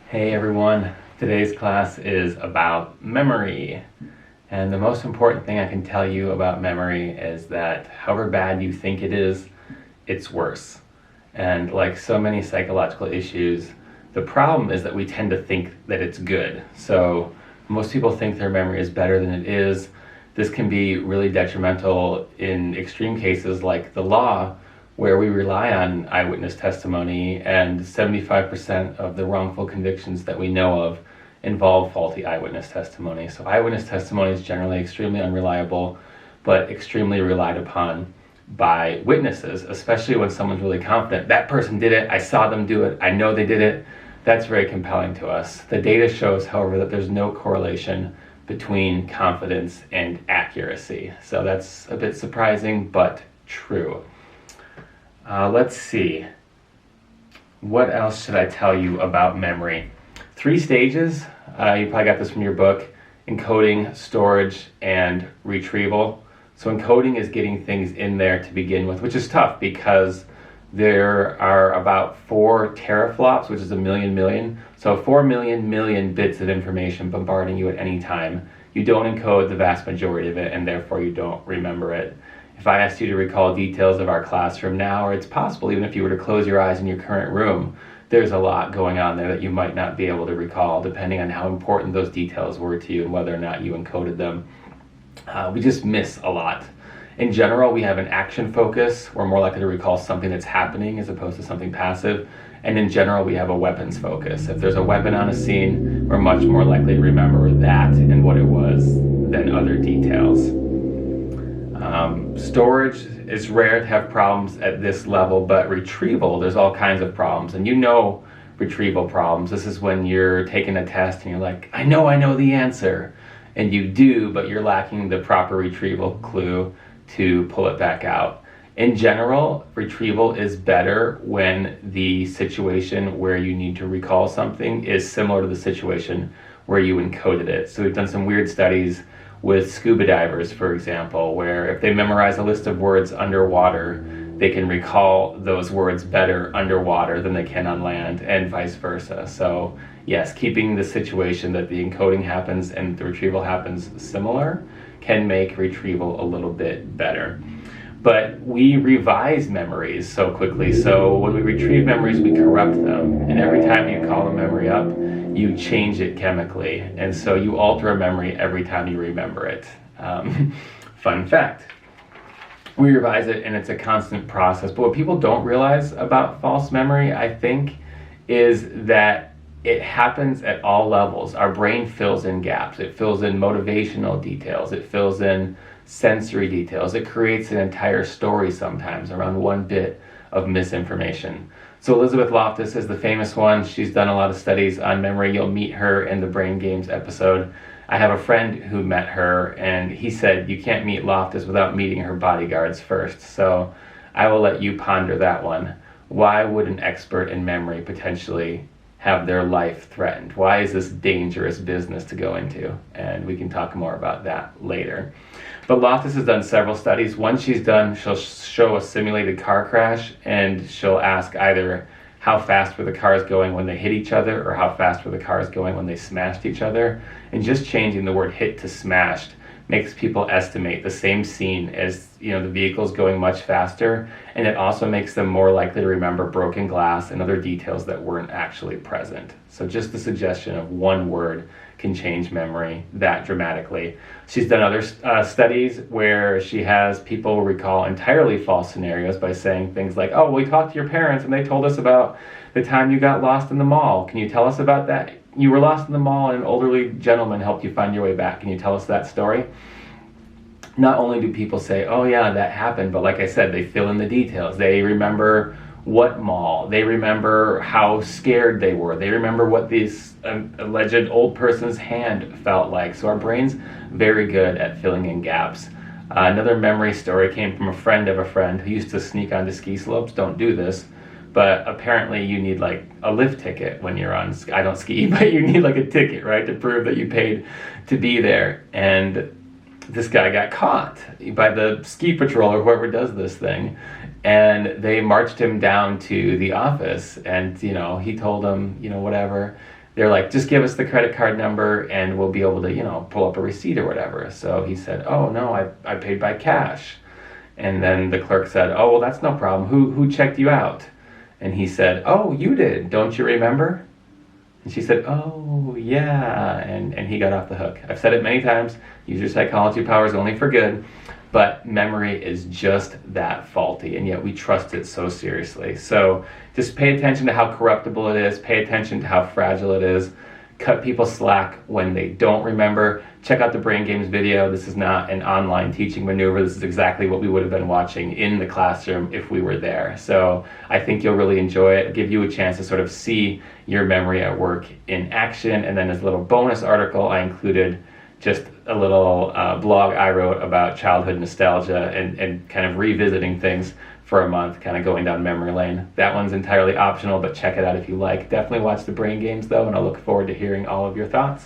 Hey everyone, today's class is about memory. And the most important thing I can tell you about memory is that however bad you think it is, it's worse. And like so many psychological issues, the problem is that we tend to think that it's good. So most people think their memory is better than it is. This can be really detrimental in extreme cases like the law, where we rely on eyewitness testimony, and 75% of the wrongful convictions that we know of involve faulty eyewitness testimony. So eyewitness testimony is generally extremely unreliable, but extremely relied upon by witnesses, especially when someone's really confident. That person did it, I saw them do it, I know they did it. That's very compelling to us. The data shows, however, that there's no correlation between confidence and accuracy. So that's a bit surprising, but true. Let's see. What else should I tell you about memory? 3 stages. You probably got this from your book. Encoding, storage, and retrieval. So encoding is getting things in there to begin with, which is tough because there are about 4 teraflops, which is a million. So 4 million bits of information bombarding you at any time. You don't encode the vast majority of it, and therefore you don't remember it. If I asked you to recall details of our classroom now, or it's possible even if you were to close your eyes in your current room, there's a lot going on there that you might not be able to recall, depending on how important those details were to you and whether or not you encoded them. We just miss a lot. In general, we have an action focus. We're more likely to recall something that's happening as opposed to something passive. And in general, we have a weapons focus. If there's a weapon on a scene, we're much more likely to remember that and what it was than other details. Storage is rare to have problems at this level, but retrieval, there's all kinds of problems. And you know retrieval problems. This is when you're taking a test and you're like, I know the answer. And you do, but you're lacking the proper retrieval clue to pull it back out. In general, retrieval is better when the situation where you need to recall something is similar to the situation where you encoded it. So we've done some weird studies with scuba divers, for example, where if they memorize a list of words underwater, they can recall those words better underwater than they can on land, and vice versa. So yes, keeping the situation that the encoding happens and the retrieval happens similar can make retrieval a little bit better. But we revise memories so quickly, so when we retrieve memories, we corrupt them. And every time you call a memory up, you change it chemically. And so you alter a memory every time you remember it. Fun fact. We revise it and it's a constant process. But what people don't realize about false memory, I think, is that it happens at all levels. Our brain fills in gaps. It fills in motivational details. It fills in sensory details. It creates an entire story sometimes around one bit of misinformation. So Elizabeth Loftus is the famous one. She's done a lot of studies on memory. You'll meet her in the Brain Games episode. I have a friend who met her, and he said you can't meet Loftus without meeting her bodyguards first. So I will let you ponder that one. Why would an expert in memory potentially have their life threatened? Why is this dangerous business to go into? And we can talk more about that later. But Loftus has done several studies. One she's done, she'll show a simulated car crash, and she'll ask either how fast were the cars going when they hit each other or how fast were the cars going when they smashed each other. And just changing the word hit to smashed makes people estimate the same scene as, the vehicles going much faster, and it also makes them more likely to remember broken glass and other details that weren't actually present. So just the suggestion of one word can change memory that dramatically. She's done other studies where she has people recall entirely false scenarios by saying things like, oh, we talked to your parents and they told us about the time you got lost in the mall. Can you tell us about that? You were lost in the mall and an elderly gentleman helped you find your way back. Can you tell us that story? Not only do people say, oh yeah, that happened, but like I said, they fill in the details. They remember what mall. They remember how scared they were. They remember what this alleged old person's hand felt like. So our brain's very good at filling in gaps. Another memory story came from a friend of a friend who used to sneak onto ski slopes. Don't do this. But apparently you need like a lift ticket when you're on, I don't ski, but you need like a ticket, right, to prove that you paid to be there. And this guy got caught by the ski patrol or whoever does this thing. And they marched him down to the office and, he told them, whatever. they're like, just give us the credit card number and we'll be able to, you know, pull up a receipt or whatever. So he said, oh no, I paid by cash. And then the clerk said, oh, well, that's no problem. Who checked you out? And he said, oh, you did. Don't you remember? And she said, oh, yeah. And he got off the hook. I've said it many times. Use your psychology powers only for good. But memory is just that faulty, and yet we trust it so seriously. So just pay attention to how corruptible it is. Pay attention to how fragile it is. Cut people slack when they don't remember. Check out the Brain Games video. This is not an online teaching maneuver. This is exactly what we would have been watching in the classroom if we were there. So I think you'll really enjoy it. Give you a chance to sort of see your memory at work in action. And then as a little bonus article, I included just a little blog I wrote about childhood nostalgia and kind of revisiting things for a month, kind of going down memory lane. That one's entirely optional, but check it out if you like. Definitely watch the Brain Games though, and I'll look forward to hearing all of your thoughts.